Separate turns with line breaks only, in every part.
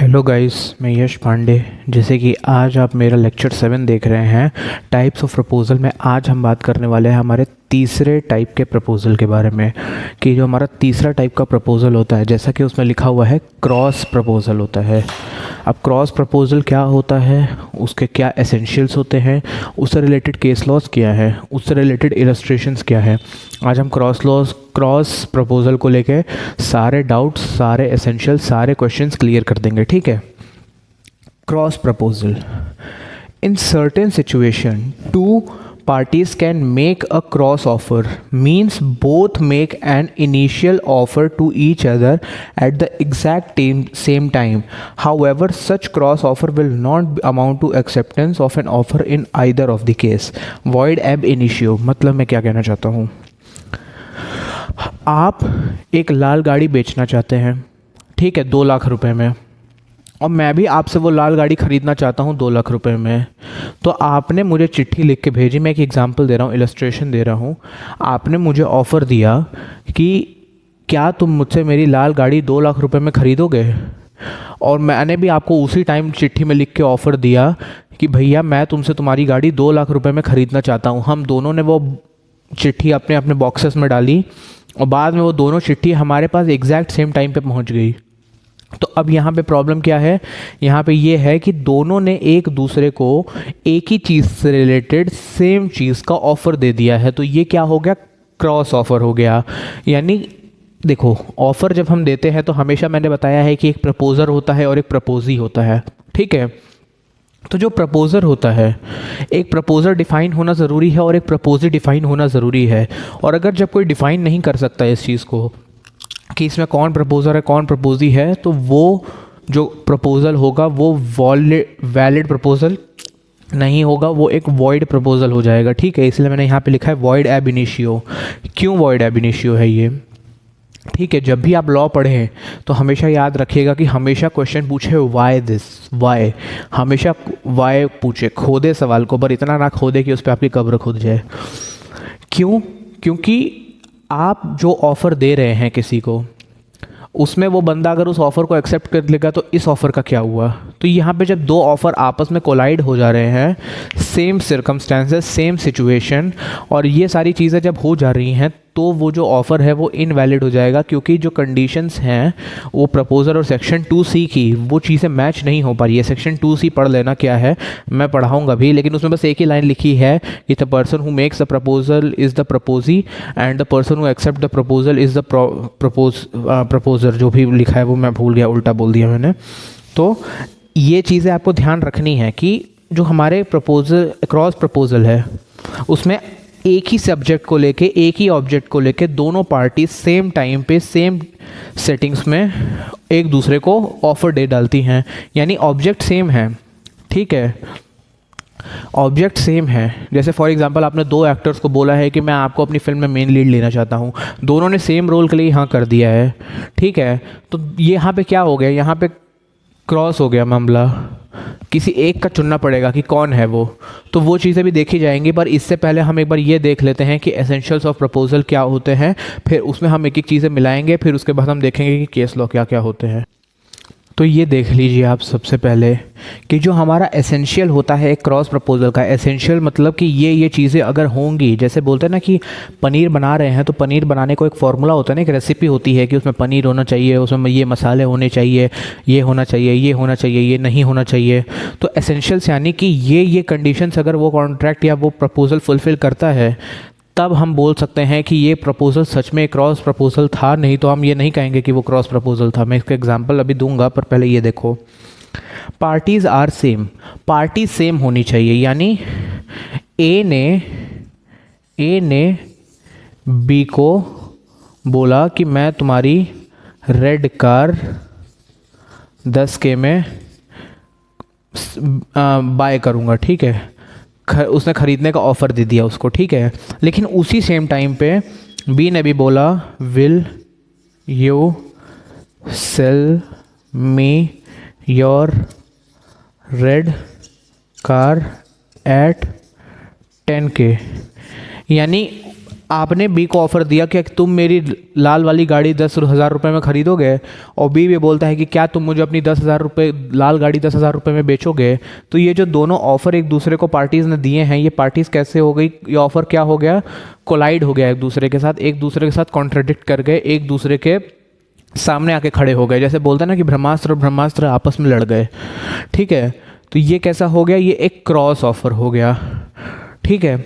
Hello guys, मैं यश पांडे। जैसे कि आज आप मेरा लेक्चर 7 देख रहे हैं, टाइप्स ऑफ प्रपोज़ल में। आज हम बात करने वाले हैं हमारे तीसरे टाइप के प्रपोज़ल के बारे में, कि जो हमारा तीसरा टाइप का प्रपोज़ल होता है, जैसा कि उसमें लिखा हुआ है क्रॉस प्रपोज़ल होता है। अब क्रॉस प्रपोज़ल क्या होता है, उसके क्या एसेंशियल्स होते हैं, उससे रिलेटेड केस लॉज क्या है, उससे रिलेटेड इलस्ट्रेशंस क्या है। आज हम क्रॉस प्रपोज़ल को लेके सारे डाउट्स, सारे एसेंशियल, सारे क्वेश्चंस क्लियर कर देंगे, ठीक है। Cross proposal, in certain situation two parties can make a cross offer, means both make an initial offer to each other at the exact same time. However, such cross offer will not amount to acceptance of an offer in either of the case. Void ab initio, मतलब मैं क्या कहना चाहता हूँ, आप एक लाल गाड़ी बेचना चाहते हैं, ठीक है, 2 लाख रुपए में, और मैं भी आपसे वो लाल गाड़ी ख़रीदना चाहता हूँ 2 लाख रुपए में। तो आपने मुझे चिट्ठी लिख के भेजी, मैं एक एग्जांपल दे रहा हूँ, इलस्ट्रेशन दे रहा हूँ। आपने मुझे ऑफ़र दिया कि क्या तुम मुझसे मेरी लाल गाड़ी 2 लाख रुपए में ख़रीदोगे, और मैंने भी आपको उसी टाइम चिट्ठी में लिख के ऑफ़र दिया कि भैया मैं तुमसे तुम्हारी गाड़ी 2 लाख रुपए में ख़रीदना चाहता हूँ। हम दोनों ने वो चिट्ठी अपने अपने बॉक्सेस में डाली, और बाद में वो दोनों चिट्ठी हमारे पास एग्जैक्ट सेम टाइम पे पहुंच गई। तो अब यहाँ पे प्रॉब्लम क्या है, यहाँ पे ये है कि दोनों ने एक दूसरे को एक ही चीज़ से रिलेटेड सेम चीज़ का ऑफ़र दे दिया है। तो ये क्या हो गया, क्रॉस ऑफ़र हो गया। यानी देखो, ऑफ़र जब हम देते हैं तो हमेशा मैंने बताया है कि एक प्रपोज़र होता है और एक प्रपोजी होता है, ठीक है। तो जो प्रपोज़र होता है, एक प्रपोज़र डिफ़ाइन होना ज़रूरी है और एक प्रपोजी डिफ़ाइन होना ज़रूरी है। और अगर जब कोई डिफ़ाइन नहीं कर सकता इस चीज़ को कि इसमें कौन प्रपोज़र है कौन प्रपोजी है, तो वो जो प्रपोज़ल होगा वो वैलिड प्रपोज़ल नहीं होगा, वो एक वॉइड प्रपोज़ल हो जाएगा, ठीक है। इसलिए मैंने यहाँ पे लिखा है वॉइड एब इनिशियो। क्यों वॉइड एब इनिशियो है ये, ठीक है। जब भी आप लॉ पढ़ें तो हमेशा याद रखिएगा कि हमेशा क्वेश्चन पूछे वाई दिस, वाई, हमेशा वाई पूछे, खोदे सवाल को, पर इतना ना खोदे कि उस पर आपकी कब्र खुद जाए। क्यों? क्योंकि आप जो ऑफ़र दे रहे हैं किसी को, उसमें वो बंदा अगर उस ऑफ़र को एक्सेप्ट कर लेगा तो इस ऑफ़र का क्या हुआ। तो यहाँ पे जब 2 ऑफ़र आपस में कोलाइड हो जा रहे हैं, सेम सर्कमस्टेंसेस, सेम सिचुएशन, और ये सारी चीज़ें जब हो जा रही हैं, तो वो जो ऑफ़र है वो इनवैलिड हो जाएगा, क्योंकि जो कंडीशंस हैं वो प्रपोज़र और सेक्शन 2C की, वो चीज़ें मैच नहीं हो पा रही है। सेक्शन 2C पढ़ लेना क्या है, मैं पढ़ाऊँगा भी, लेकिन उसमें बस एक ही लाइन लिखी है कि the person who makes the proposal is the proposee and the person who accept the proposal is the proposer. जो भी लिखा है वो मैं भूल गया, उल्टा बोल दिया मैंने। तो ये चीज़ें आपको ध्यान रखनी है कि जो हमारे प्रपोजल, क्रॉस प्रपोजल है, उसमें एक ही सब्जेक्ट को लेके, एक ही ऑब्जेक्ट को लेके दोनों पार्टी सेम टाइम पे, सेम सेटिंग्स में एक दूसरे को ऑफर दे डालती हैं। यानी ऑब्जेक्ट सेम है, ठीक है, ऑब्जेक्ट सेम है। जैसे फॉर एग्जांपल आपने 2 एक्टर्स को बोला है कि मैं आपको अपनी फिल्म में मेन लीड लेना चाहता हूँ, दोनों ने सेम रोल के लिए हाँ कर दिया है, ठीक है। तो यहाँ पे क्या हो गया, यहाँ पे क्रॉस हो गया मामला, किसी एक का चुनना पड़ेगा कि कौन है वो। तो वो चीज़ें भी देखी जाएंगी, पर इससे पहले हम एक बार ये देख लेते हैं कि एसेंशियल्स ऑफ प्रपोजल क्या होते हैं, फिर उसमें हम एक एक चीज़ें मिलाएंगे, फिर उसके बाद हम देखेंगे कि केस लॉ क्या क्या होते हैं। तो ये देख लीजिए आप सबसे पहले कि जो हमारा एसेंशियल होता है एक क्रॉस प्रपोजल का, एसेंशियल मतलब कि ये चीज़ें अगर होंगी, जैसे बोलते हैं ना कि पनीर बना रहे हैं, तो पनीर बनाने को एक फार्मूला होता है ना, एक रेसिपी होती है कि उसमें पनीर होना चाहिए, उसमें ये मसाले होने चाहिए, ये होना चाहिए, ये होना चाहिए, ये नहीं होना चाहिए। तो एसेंशियल्स यानी कि ये कंडीशंस अगर वो कॉन्ट्रैक्ट या वो प्रपोजल फुलफ़िल करता है, तब हम बोल सकते हैं कि ये प्रपोज़ल सच में क्रॉस प्रपोज़ल था। नहीं तो हम ये नहीं कहेंगे कि वो क्रॉस प्रपोज़ल था। मैं इसका एग्जांपल अभी दूंगा, पर पहले ये देखो, parties are same, party same होनी चाहिए। यानी ए ने बी को बोला कि मैं तुम्हारी रेड कार 10K में बाय करूँगा, ठीक है। उसने ख़रीदने का ऑफ़र दे दिया उसको, ठीक है। लेकिन उसी सेम टाइम पे बी ने भी बोला will you cell me your red car eight 10K। यानी आपने बी को ऑफ़र दिया कि तुम मेरी लाल वाली गाड़ी 10,000 रुपये में ख़रीदोगे, और बी भी बोलता है कि क्या तुम मुझे अपनी 10,000 रुपये लाल गाड़ी 10,000 रुपये में बेचोगे। तो ये जो दोनों ऑफ़र एक दूसरे को पार्टीज़ ने दिए हैं, ये पार्टीज़ कैसे हो गई, ये ऑफ़र क्या हो गया, कोलाइड हो गया एक दूसरे के साथ कॉन्ट्राडिक्ट कर गए, एक दूसरे के सामने आके खड़े हो गए। जैसे बोलते हैं ना कि ब्रह्मास्त्र और ब्रह्मास्त्र आपस में लड़ गए, ठीक है। तो ये कैसा हो गया, ये एक क्रॉस ऑफ़र हो गया, ठीक है।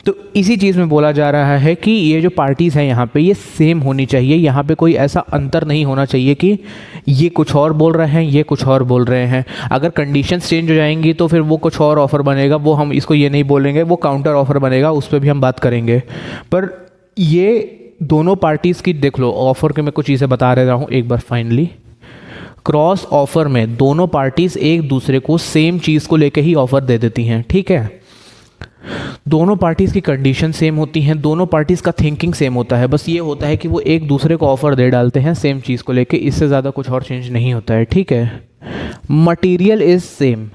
तो इसी चीज़ में बोला जा रहा है कि ये जो पार्टीज़ हैं यहाँ पे ये सेम होनी चाहिए, यहाँ पे कोई ऐसा अंतर नहीं होना चाहिए कि ये कुछ और बोल रहे हैं, ये कुछ और बोल रहे हैं। अगर कंडीशंस चेंज हो जाएंगी तो फिर वो कुछ और ऑफ़र बनेगा, वो हम इसको ये नहीं बोलेंगे, वो काउंटर ऑफ़र बनेगा, उस पर भी हम बात करेंगे। पर ये दोनों पार्टीज़ की देख लो, ऑफ़र के मैं कुछ चीज़ें बता रहा हूँ एक बार फाइनली। क्रॉस ऑफ़र में दोनों पार्टीज़ एक दूसरे को सेम चीज़ को लेके ही ऑफ़र दे देती हैं, ठीक है। दोनों पार्टीज़ की कंडीशन सेम होती हैं, दोनों पार्टीज़ का थिंकिंग सेम होता है, बस ये होता है कि वो एक दूसरे को ऑफ़र दे डालते हैं सेम चीज़ को लेके, इससे ज़्यादा कुछ और चेंज नहीं होता है, ठीक है। Material is same,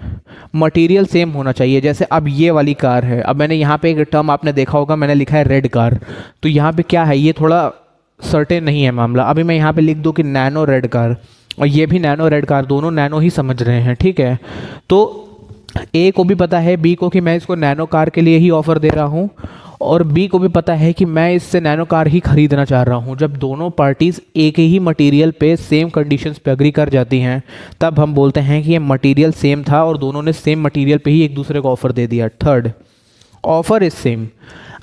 material same होना चाहिए। जैसे अब ये वाली कार है, अब मैंने यहाँ पे एक टर्म आपने देखा होगा, मैंने लिखा है रेड कार, तो यहाँ पे क्या है, ये थोड़ा सर्टेन नहीं है मामला। अभी मैं यहाँ पे लिख दूँ कि नैनो रेड कार, और ये भी नैनो रेड कार, दोनों नैनो ही समझ रहे हैं, ठीक है। तो ए को भी पता है बी को कि मैं इसको नैनो कार के लिए ही ऑफ़र दे रहा हूँ, और बी को भी पता है कि मैं इससे नैनो कार ही खरीदना चाह रहा हूँ। जब दोनों पार्टीज़ एक ही मटेरियल पे सेम कंडीशंस पे एग्री कर जाती हैं, तब हम बोलते हैं कि ये मटेरियल सेम था और दोनों ने सेम मटेरियल पे ही एक दूसरे को ऑफ़र दे दिया। Third, offer is same.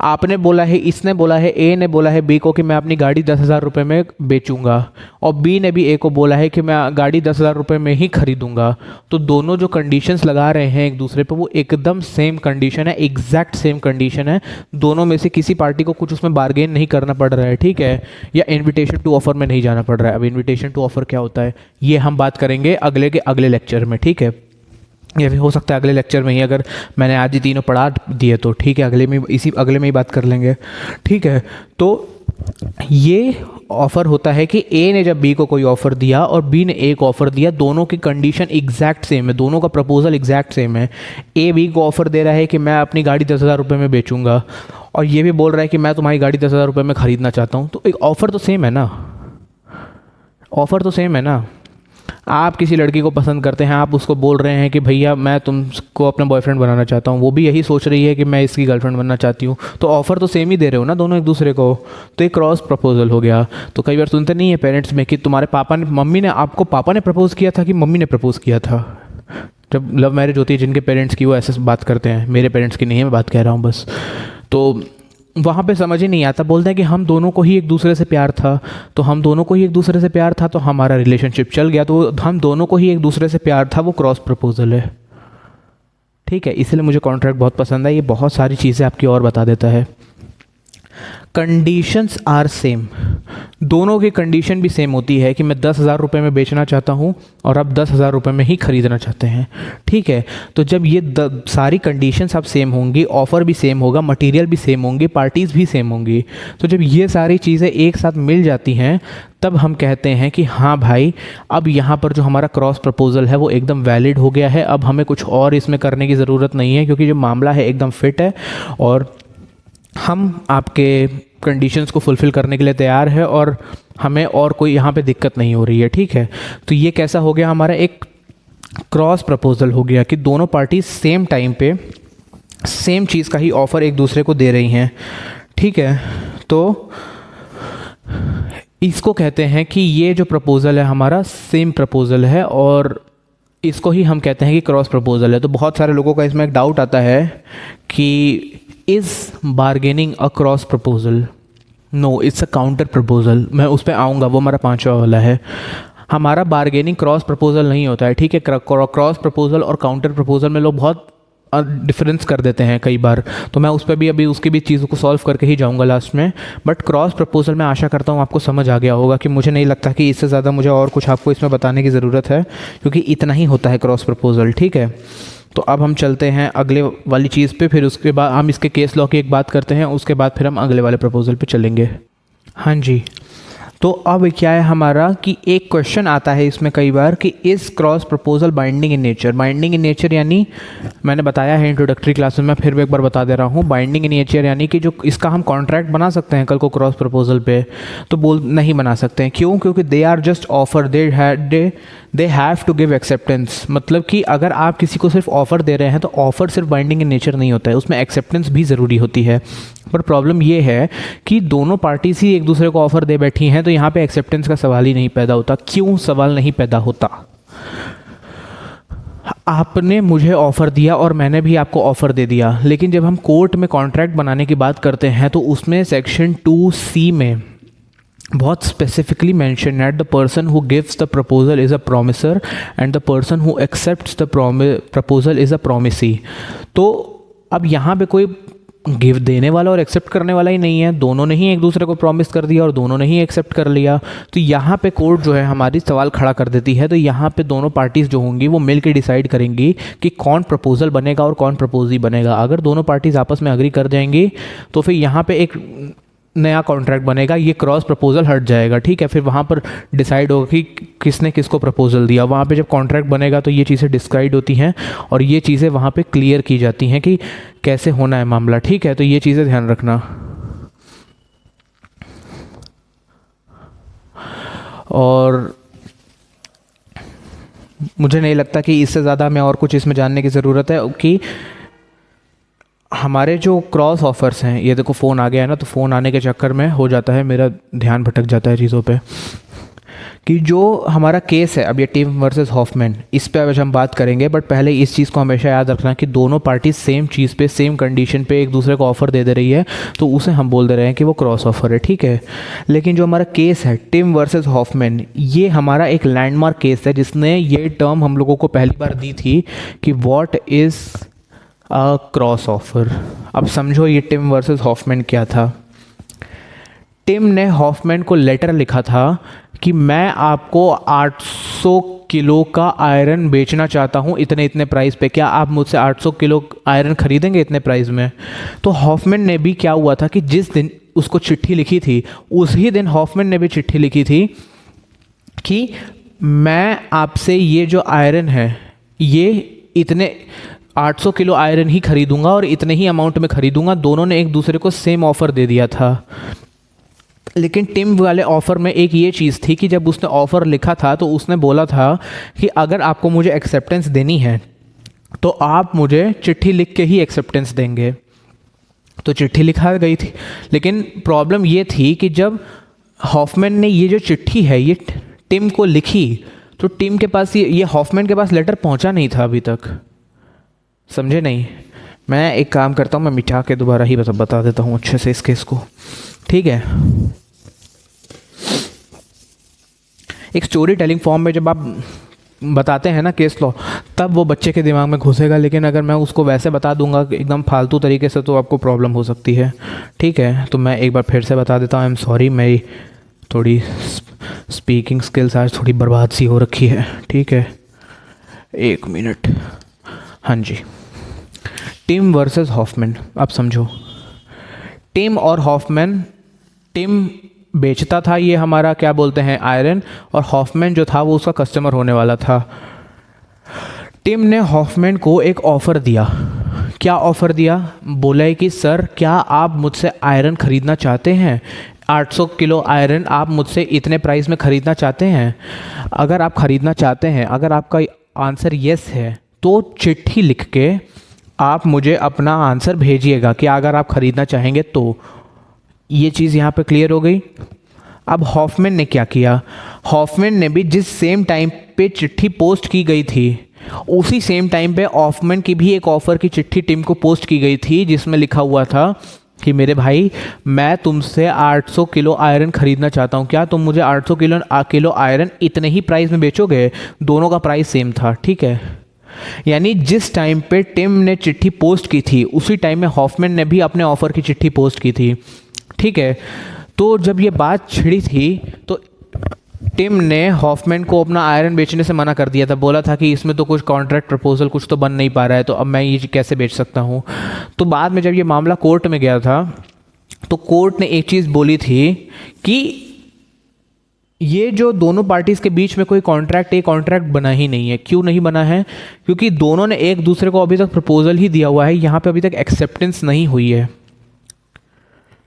आपने बोला है, इसने बोला है, ए ने बोला है बी को कि मैं अपनी गाड़ी 10,000 रुपये में बेचूंगा, और बी ने भी ए को बोला है कि मैं गाड़ी 10,000 रुपये में ही खरीदूंगा। तो दोनों जो कंडीशंस लगा रहे हैं एक दूसरे पे, वो एकदम सेम कंडीशन है, एग्जैक्ट सेम कंडीशन है। दोनों में से किसी पार्टी को कुछ उसमें बार्गेन नहीं करना पड़ रहा है, ठीक है, या इन्विटेशन टू ऑफर में नहीं जाना पड़ रहा है। अब इन्विटेशन टू ऑफर क्या होता है, ये हम बात करेंगे अगले लेक्चर में, ठीक है। ये भी हो सकता है अगले लेक्चर में ही, अगर मैंने आज ही तीनों पढ़ा दिए तो ठीक है, अगले में ही बात कर लेंगे, ठीक है। तो ये ऑफ़र होता है कि ए ने जब बी को कोई ऑफ़र दिया और बी ने ए को ऑफ़र दिया, दोनों की कंडीशन एग्जैक्ट सेम है, दोनों का प्रपोजल एग्जैक्ट सेम है। ए बी को ऑफ़र दे रहा है कि मैं अपनी गाड़ी 10,000 रुपये में बेचूंगा, और ये भी बोल रहा है कि मैं तुम्हारी गाड़ी 10,000 रुपये में ख़रीदना चाहता हूँ। तो एक ऑफ़र तो सेम है ना, ऑफ़र तो सेम है ना। आप किसी लड़की को पसंद करते हैं, आप उसको बोल रहे हैं कि भैया मैं तुमको अपना बॉयफ्रेंड बनाना चाहता हूँ, वो भी यही सोच रही है कि मैं इसकी गर्लफ्रेंड बनना चाहती हूँ, तो ऑफ़र तो सेम ही दे रहे हो ना दोनों एक दूसरे को। तो एक क्रॉस प्रपोजल हो गया। तो कई बार सुनते नहीं है पेरेंट्स में कि तुम्हारे पापा ने प्रपोज़ किया था कि मम्मी ने प्रपोज़ किया था। जब लव मैरिज होती है जिनके पेरेंट्स की, वो ऐसे बात करते हैं, मेरे पेरेंट्स की नहीं है, मैं बात कह रहा हूँ बस। तो वहाँ पे समझ ही नहीं आता, बोलते हैं कि हम दोनों को ही एक दूसरे से प्यार था, तो हम दोनों को ही एक दूसरे से प्यार था, तो हमारा रिलेशनशिप चल गया, तो हम दोनों को ही एक दूसरे से प्यार था, वो क्रॉस प्रपोजल है, ठीक है। इसलिए मुझे कॉन्ट्रैक्ट बहुत पसंद है, ये बहुत सारी चीज़ें आपकी और बता देता है। कंडीशंस आर सेम, दोनों की कंडीशन भी सेम होती है कि मैं 10,000 रुपये में बेचना चाहता हूँ और आप 10,000 रुपये में ही ख़रीदना चाहते हैं, ठीक है। तो जब ये सारी कंडीशंस अब सेम होंगी, ऑफ़र भी सेम होगा, मटेरियल भी सेम होंगी, पार्टीज़ भी सेम होंगी, तो जब ये सारी चीज़ें एक साथ मिल जाती हैं, तब हम कहते हैं कि हाँ भाई, अब यहाँ पर जो हमारा क्रॉस प्रपोजल है वो एकदम वैलिड हो गया है, अब हमें कुछ और इसमें करने की ज़रूरत नहीं है, क्योंकि जो मामला है एकदम फिट है और हम आपके कंडीशंस को फुलफ़िल करने के लिए तैयार है, और हमें और कोई यहाँ पे दिक्कत नहीं हो रही है, ठीक है। तो ये कैसा हो गया, हमारा एक क्रॉस प्रपोजल हो गया कि दोनों पार्टी सेम टाइम पे सेम चीज़ का ही ऑफ़र एक दूसरे को दे रही हैं, ठीक है। तो इसको कहते हैं कि ये जो प्रपोज़ल है हमारा सेम प्रपोज़ल है, और इसको ही हम कहते हैं कि क्रॉस प्रपोज़ल है। तो बहुत सारे लोगों का इसमें एक डाउट आता है कि is bargaining a cross proposal? No, it's a counter proposal. मैं उस पर आऊँगा, वो हमारा 5वां वाला है। हमारा बार्गेनिंग क्रॉस प्रपोजल नहीं होता है, ठीक है। क्रॉस प्रपोजल और काउंटर प्रपोजल में लोग बहुत डिफरेंस कर देते हैं कई बार, तो मैं उस पर भी अभी उसकी भी चीज़ों को सॉल्व करके ही जाऊंगा लास्ट में। बट क्रॉस प्रपोजल में आशा करता हूँ आपको समझ आ गया होगा, कि मुझे नहीं लगता कि इससे ज़्यादा मुझे और कुछ आपको इसमें बताने की ज़रूरत है, क्योंकि इतना ही होता है क्रॉस प्रपोजल, ठीक है। तो अब हम चलते हैं अगले वाली चीज़ पे, फिर उसके बाद हम इसके केस लॉ की एक बात करते हैं, उसके बाद फिर हम अगले वाले प्रपोजल पे चलेंगे। हाँ जी, तो अब क्या है हमारा कि एक क्वेश्चन आता है इसमें कई बार कि इस cross proposal binding in nature. Binding in nature यानी मैंने बताया है इंट्रोडक्टरी क्लास में, फिर भी एक बार बता दे रहा हूँ। बाइंडिंग इन नेचर यानी कि जो इसका हम कॉन्ट्रैक्ट बना सकते हैं कल को क्रॉस प्रपोजल पे, तो बोल नहीं बना सकते हैं। क्यों? क्योंकि they are just offer, they have to give acceptance. मतलब कि अगर आप किसी को सिर्फ ऑफर दे रहे हैं तो ऑफर सिर्फ बाइंडिंग इन नेचर नहीं होता है, उसमें एक्सेप्टेंस भी ज़रूरी होती है। पर प्रॉब्लम ये है कि दोनों पार्टीज ही एक दूसरे को ऑफर दे बैठी हैं, तो यहाँ पे एक्सेप्टेंस का सवाल ही नहीं पैदा होता। क्यों सवाल नहीं पैदा होता? आपने मुझे ऑफ़र दिया और मैंने भी आपको ऑफ़र दे दिया, लेकिन जब हम कोर्ट में कॉन्ट्रैक्ट बनाने की बात करते हैं तो उसमें सेक्शन 2C में बहुत स्पेसिफिकली मेंशन है the person who gives the proposal is a promisor and the person who accepts the proposal is a promisee. तो अब यहाँ पे कोई गिव देने वाला और एक्सेप्ट करने वाला ही नहीं है, दोनों ने ही एक दूसरे को प्रॉमिस कर दिया और दोनों ने ही एक्सेप्ट कर लिया। तो यहाँ पे कोर्ट जो है हमारी सवाल खड़ा कर देती है। तो यहाँ पे दोनों पार्टीज़ जो होंगी वो मिल के डिसाइड करेंगी कि कौन प्रपोजल बनेगा और कौन प्रपोजी बनेगा। अगर दोनों पार्टीज़ आपस में अग्री कर जाएंगी तो फिर यहाँ पे एक नया कॉन्ट्रैक्ट बनेगा, ये क्रॉस प्रपोजल हट जाएगा। ठीक है, फिर वहाँ पर डिसाइड होगा कि किसने किसको प्रपोजल दिया। वहाँ पे जब कॉन्ट्रैक्ट बनेगा तो ये चीज़ें डिस्क्राइब होती हैं और ये चीज़ें वहाँ पे क्लियर की जाती हैं कि कैसे होना है मामला। ठीक है, तो ये चीज़ें ध्यान रखना। और मुझे नहीं लगता कि इससे ज़्यादा हमें और कुछ इसमें जानने की ज़रूरत है कि हमारे जो क्रॉस ऑफर्स हैं, ये देखो फ़ोन आ गया है ना, तो फ़ोन आने के चक्कर में हो जाता है मेरा ध्यान भटक जाता है चीज़ों पे। कि जो हमारा केस है अब ये टिम वर्सेस हॉफमैन, इस पे आज हम बात करेंगे। बट पहले इस चीज़ को हमेशा याद रखना कि दोनों पार्टी सेम चीज़ पे सेम कंडीशन पे एक दूसरे को ऑफ़र दे रही है, तो उसे हम बोल दे रहे हैं कि वो क्रॉस ऑफर है। ठीक है, लेकिन जो हमारा केस है टिम वर्सेस हॉफमैन, ये हमारा एक लैंडमार्क केस है जिसने ये टर्म हम लोगों को पहली बार दी थी कि what is a cross offer. अब समझो ये टिम वर्सेस हॉफमैन क्या था। टिम ने हॉफमैन को लेटर लिखा था कि मैं आपको 800 किलो का आयरन बेचना चाहता हूँ इतने इतने प्राइस पे, क्या आप मुझसे 800 किलो आयरन खरीदेंगे इतने प्राइस में? तो हॉफमैन ने भी क्या हुआ था कि जिस दिन उसको चिट्ठी लिखी थी उसी दिन हॉफमैन ने भी चिट्ठी लिखी थी कि मैं आपसे ये जो आयरन है ये इतने 800 किलो आयरन ही खरीदूंगा और इतने ही अमाउंट में खरीदूंगा। दोनों ने एक दूसरे को सेम ऑफ़र दे दिया था। लेकिन टिम वाले ऑफ़र में एक ये चीज़ थी कि जब उसने ऑफ़र लिखा था तो उसने बोला था कि अगर आपको मुझे एक्सेप्टेंस देनी है तो आप मुझे चिट्ठी लिख के ही एक्सेप्टेंस देंगे। तो चिट्ठी लिखा गई थी, लेकिन प्रॉब्लम ये थी कि जब हॉफमैन ने ये जो चिट्ठी है ये टिम को लिखी तो टिम के पास ये हॉफमैन के पास लेटर पहुंचा नहीं था अभी तक। समझे नहीं? मैं एक काम करता हूँ, मैं मिटा के दोबारा ही बता देता हूँ अच्छे से इस केस को। ठीक है, एक स्टोरी टेलिंग फॉर्म में जब आप बताते हैं ना केस लॉ, तब वो बच्चे के दिमाग में घुसेगा। लेकिन अगर मैं उसको वैसे बता दूंगा एकदम फालतू तरीके से तो आपको प्रॉब्लम हो सकती है। ठीक है, तो मैं एक बार फिर से बता देता हूँ। आई एम सॉरी, मेरी थोड़ी स्पीकिंग स्किल्स आज थोड़ी बर्बाद सी हो रखी है। ठीक है, 1 मिनट। हाँ जी, टिम वर्सेस हॉफमैन। आप समझो, टिम और हॉफमैन, टिम बेचता था ये हमारा क्या बोलते हैं आयरन, और हॉफमैन जो था वो उसका कस्टमर होने वाला था। टिम ने हॉफमैन को एक ऑफ़र दिया। क्या ऑफ़र दिया? बोला है कि सर क्या आप मुझसे आयरन ख़रीदना चाहते हैं? 800 किलो आयरन आप मुझसे इतने प्राइस में ख़रीदना चाहते हैं? अगर आप ख़रीदना चाहते हैं, अगर आपका आंसर येस है तो चिट्ठी लिख के आप मुझे अपना आंसर भेजिएगा कि अगर आप ख़रीदना चाहेंगे तो। ये चीज़ यहाँ पे क्लियर हो गई। अब हॉफमैन ने क्या किया? हॉफमैन ने भी जिस सेम टाइम पे चिट्ठी पोस्ट की गई थी उसी सेम टाइम पे हॉफमैन की भी एक ऑफ़र की चिट्ठी टिम को पोस्ट की गई थी जिसमें लिखा हुआ था कि मेरे भाई मैं तुमसे 800 किलो आयरन ख़रीदना चाहता हूँ, क्या तुम मुझे 800 किलो आयरन इतने ही प्राइस में बेचोगे? दोनों का प्राइस सेम था। ठीक है, यानी जिस टाइम पे टिम ने चिट्ठी पोस्ट की थी उसी टाइम में हॉफमैन ने भी अपने ऑफ़र की चिट्ठी पोस्ट की थी। ठीक है, तो जब ये बात छिड़ी थी तो टिम ने हॉफमैन को अपना आयरन बेचने से मना कर दिया था। बोला था कि इसमें तो कुछ कॉन्ट्रैक्ट प्रपोजल कुछ तो बन नहीं पा रहा है, तो अब मैं ये कैसे बेच सकता हूँ। तो बाद में जब ये मामला कोर्ट में गया था तो कोर्ट ने एक चीज़ बोली थी कि ये जो दोनों पार्टीज़ के बीच में कोई कॉन्ट्रैक्ट, एक कॉन्ट्रैक्ट बना ही नहीं है। क्यों नहीं बना है? क्योंकि दोनों ने एक दूसरे को अभी तक प्रपोजल ही दिया हुआ है, यहाँ पे अभी तक एक्सेप्टेंस नहीं हुई है।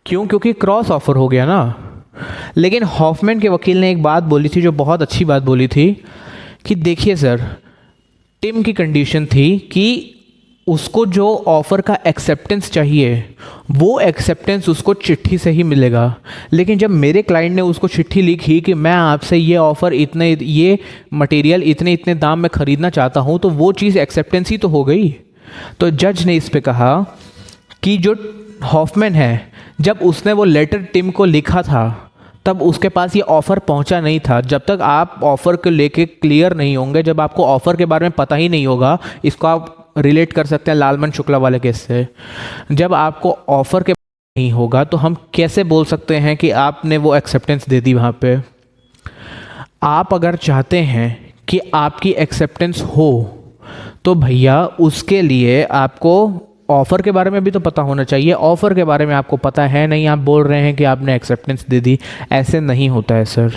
क्यों? क्योंकि क्रॉस ऑफर हो गया ना। लेकिन हॉफमैन के वकील ने एक बात बोली थी जो बहुत अच्छी बात बोली थी कि देखिए सर, टिम की कंडीशन थी कि उसको जो ऑफ़र का एक्सेप्टेंस चाहिए वो एक्सेप्टेंस उसको चिट्ठी से ही मिलेगा। लेकिन जब मेरे क्लाइंट ने उसको चिट्ठी लिखी कि मैं आपसे ये ऑफ़र इतने, ये मटेरियल इतने इतने दाम में ख़रीदना चाहता हूँ, तो वो चीज़ एक्सेप्टेंस ही तो हो गई। तो जज ने इस पे कहा कि जो हॉफमैन है, जब उसने वो लेटर टिम को लिखा था तब उसके पास ये ऑफ़र पहुंचा नहीं था। जब तक आप ऑफ़र को लेके क्लियर नहीं होंगे, जब आपको ऑफ़र के बारे में पता ही नहीं होगा, इसको आप रिलेट कर सकते हैं लालमन शुक्ला वाले केस से। जब आपको ऑफ़र के नहीं होगा तो हम कैसे बोल सकते हैं कि आपने वो एक्सेप्टेंस दे दी वहाँ पे? आप अगर चाहते हैं कि आपकी एक्सेप्टेंस हो तो भैया उसके लिए आपको ऑफ़र के बारे में भी तो पता होना चाहिए। ऑफ़र के बारे में आपको पता है नहीं, आप बोल रहे हैं कि आपने एक्सेप्टेंस दे दी। ऐसे नहीं होता है सर।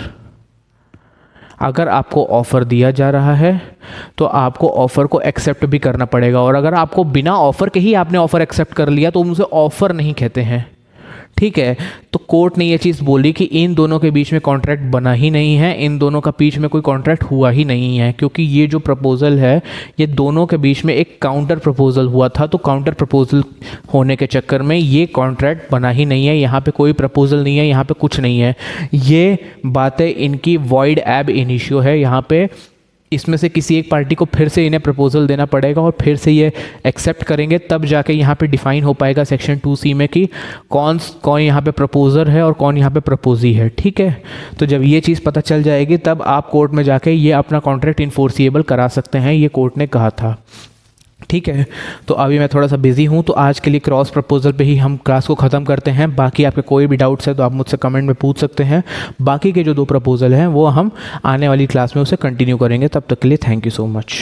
अगर आपको ऑफ़र दिया जा रहा है तो आपको ऑफ़र को एक्सेप्ट भी करना पड़ेगा, और अगर आपको बिना ऑफ़र के ही आपने ऑफ़र एक्सेप्ट कर लिया तो उसे ऑफ़र नहीं कहते हैं। ठीक है, तो कोर्ट ने ये चीज़ बोली कि इन दोनों के बीच में कॉन्ट्रैक्ट बना ही नहीं है, इन दोनों का बीच में कोई कॉन्ट्रैक्ट हुआ ही नहीं है, क्योंकि ये जो प्रपोज़ल है ये दोनों के बीच में एक काउंटर प्रपोज़ल हुआ था। तो काउंटर प्रपोज़ल होने के चक्कर में ये कॉन्ट्रैक्ट बना ही नहीं है। यहाँ पे कोई प्रपोज़ल नहीं है, यहाँ पे कुछ नहीं है। ये बातें इनकी वॉइड एब इनिशियो है। यहाँ पे इसमें से किसी एक पार्टी को फिर से इन्हें प्रपोजल देना पड़ेगा और फिर से ये एक्सेप्ट करेंगे, तब जाके यहाँ पे डिफाइन हो पाएगा सेक्शन 2C में कि कौन यहाँ पे प्रपोजर है और कौन यहाँ पे प्रपोजी है। ठीक है, तो जब ये चीज़ पता चल जाएगी तब आप कोर्ट में जाके ये अपना कॉन्ट्रैक्ट इन्फोर्सिएबल करा सकते हैं, ये कोर्ट ने कहा था। ठीक है, तो अभी मैं थोड़ा सा बिजी हूँ, तो आज के लिए क्रॉस प्रपोजल पे ही हम क्लास को ख़त्म करते हैं। बाकी आपके कोई भी डाउट्स है तो आप मुझसे कमेंट में पूछ सकते हैं। बाकी के जो 2 प्रपोजल हैं वो हम आने वाली क्लास में उसे कंटिन्यू करेंगे। तब तक के लिए थैंक यू सो मच।